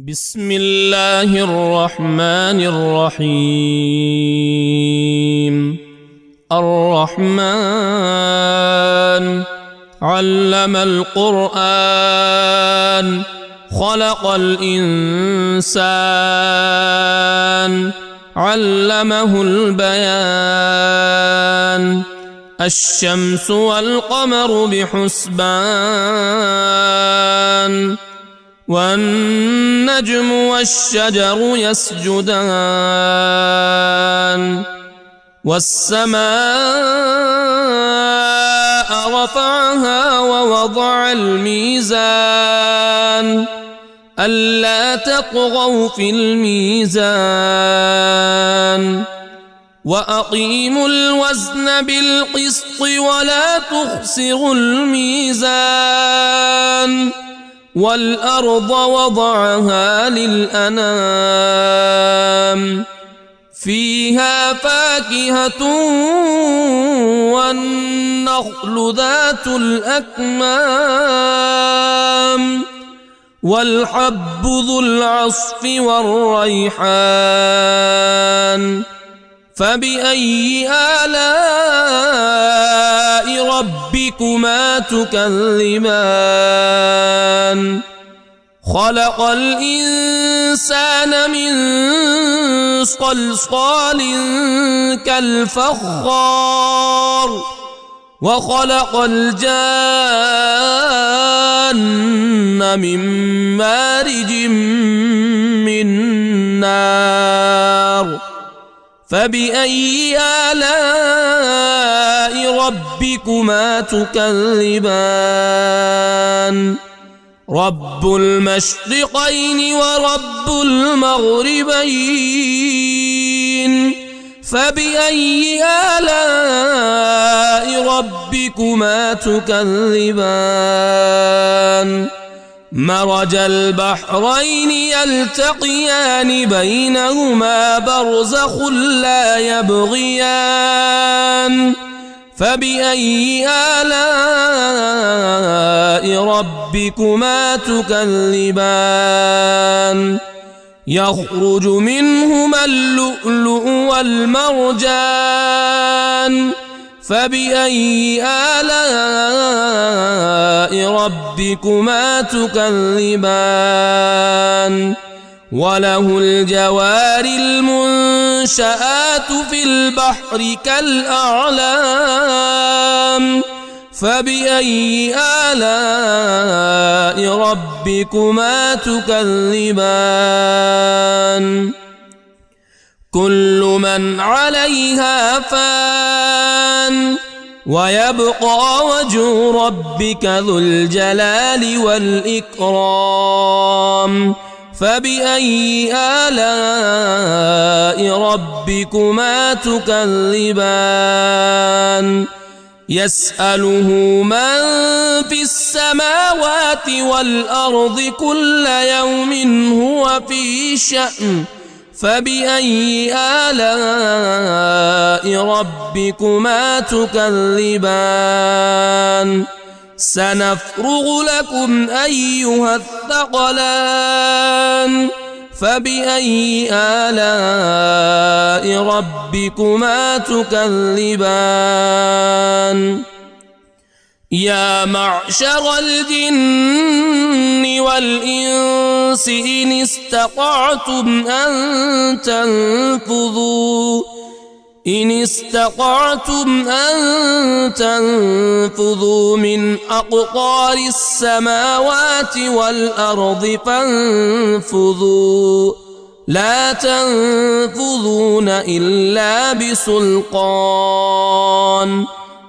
بسم الله الرحمن الرحيم. الرحمن علم القرآن خلق الإنسان علمه البيان. الشمس والقمر بحسبان والنجم والشجر يسجدان. والسماء رفعها ووضع الميزان ألا تطغوا في الميزان وأقيموا الوزن بالقسط ولا تخسروا الميزان. والأرض وضعها للأنام فيها فاكهة والنخل ذات الأكمام والحب ذو العصف والريحان. فبأي آلاء ربكما تكذبان؟ خلق الإنسان من صلصال كالفخار وخلق الجان من مارج من نار. فبأي آلاء ربكما تكذبان؟ رب المشرقين ورب المغربين. فبأي آلاء ربكما تكذبان؟ مرج البحرين يلتقيان بينهما برزخ لا يبغيان. فبأي آلاء ربكما تكذبان؟ يخرج منهما اللؤلؤ والمرجان. فبأي آلاء ربكما تكذبان؟ وله الجوار المنشآت في البحر كالأعلام. فبأي آلاء ربكما تكذبان؟ كل من عليها فان ويبقى وجه ربك ذو الجلال والإكرام. فبأي آلاء ربكما تكذبان؟ يسأله من في السماوات والأرض كل يوم هو في شأن. فبأي آلاء ربكما تكذبان؟ سنفرغ لكم أيها الثقلان. فبأي آلاء ربكما تكذبان؟ يا معشر الجن والإنس إن استطعتم أن تنفذوا من أقطار السماوات والأرض فانفذوا لا تنفذون إلا بسلطان.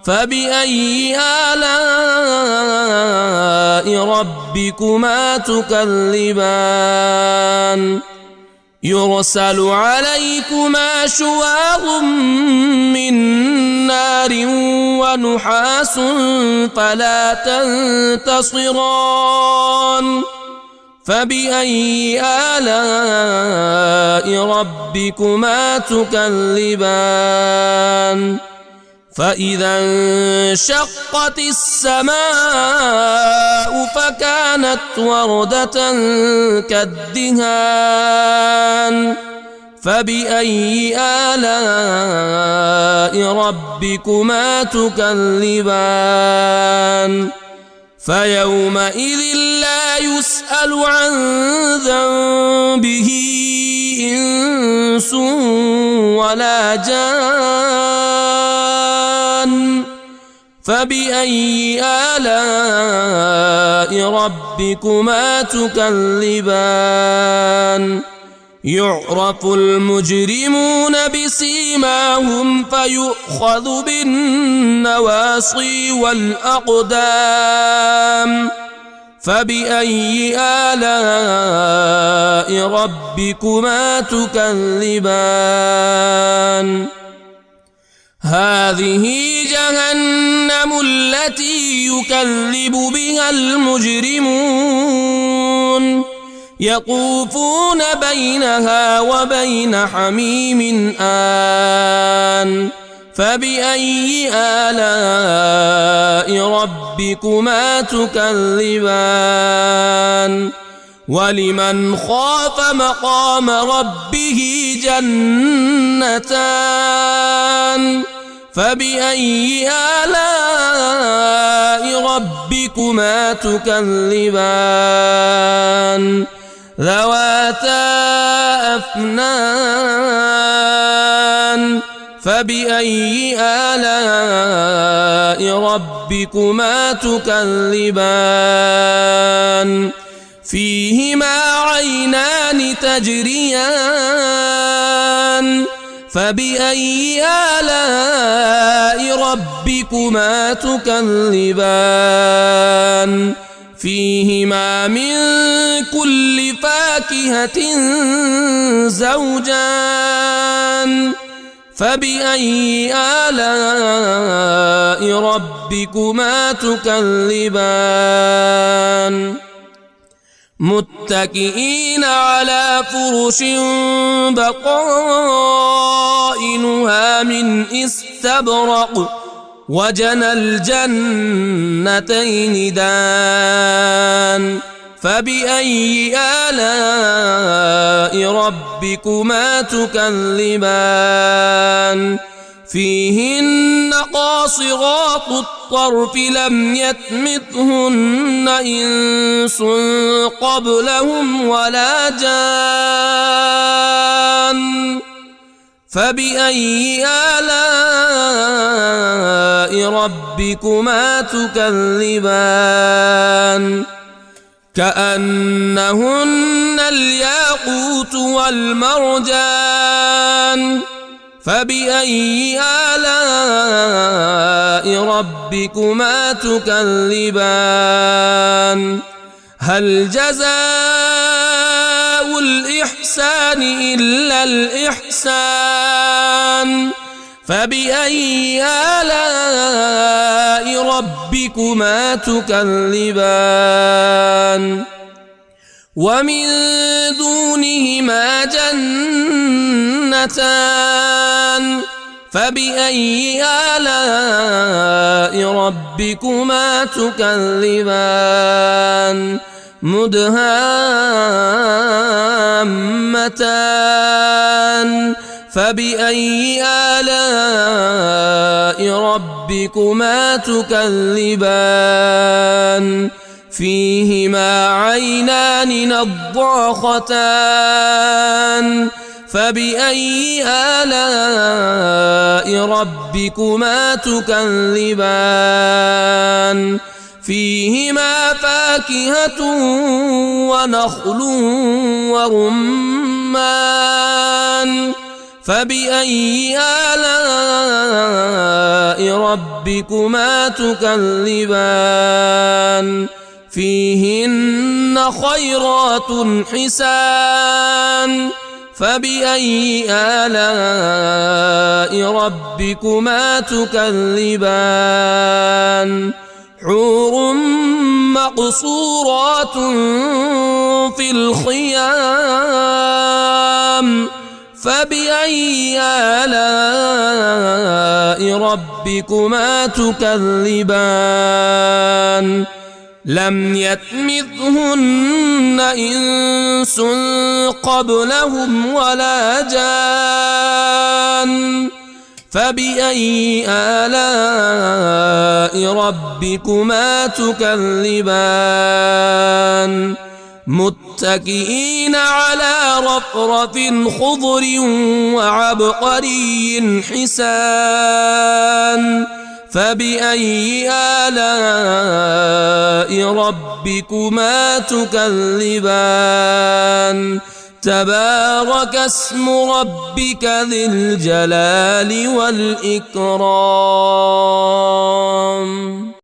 فبأي آلاء ربكما تكذبان؟ يرسل عليكما شواظ من نار ونحاس فلا تنتصران. فبأي آلاء ربكما تكذبان؟ فإذا انشقت السماء فكانت وردة كالدهان فبأي آلاء ربكما تكذبان فيومئذ لا يسأل عن ذنبه إنس ولا جان فبأي آلاء ربكما تكذبان يعرف المجرمون بسيماهم فيؤخذ بالنواصي والأقدام فبأي آلاء ربكما تكذبان هذه جهنم التي يكذب بها المجرمون يطوفون بينها وبين حميم آن فبأي آلاء ربكما تكذبان ولمن خاف مقام ربه جنتان فبأي آلاء ربكما تكذبان ذواتا أفنان فبأي آلاء ربكما تكذبان فيهما عينان تجريان فبأي آلاء ربكما تكذبان فيهما من كل فاكهة زوجان فبأي آلاء ربكما تكذبان متكئين على فرش بطائنها من استبرق وجنى الجنتين دان فبأي آلاء ربكما تكذبان فيهن قاصرات الطرف لم يطمثهن إنس قبلهم ولا جان فبأي آلاء ربكما تكذبان كأنهن الياقوت والمرجان فبأي آلاء ربكما تكذبان هل جزاء الإحسان إلا الإحسان فبأي آلاء ربكما تكذبان ومن دونهما جنتان فبأي آلاء ربكما تكذبان مدهامتان فبأي آلاء ربكما تكذبان فيهما عينان نضاختان فبأي آلاء ربكما تكذبان فيهما فاكهة ونخل ورمان فبأي آلاء ربكما تكذبان فيهن خيرات حسان فبأي آلاء ربكما تكذبان حور مقصورات في الخيام فبأي آلاء ربكما تكذبان لم يطمثهن إنس قبلهم ولا جان فبأي آلاء ربكما تكذبان متكئين على رفرف خضر وعبقري حسان فبأي آلاء ربكما تكذبان تبارك اسم ربك ذي الجلال والإكرام.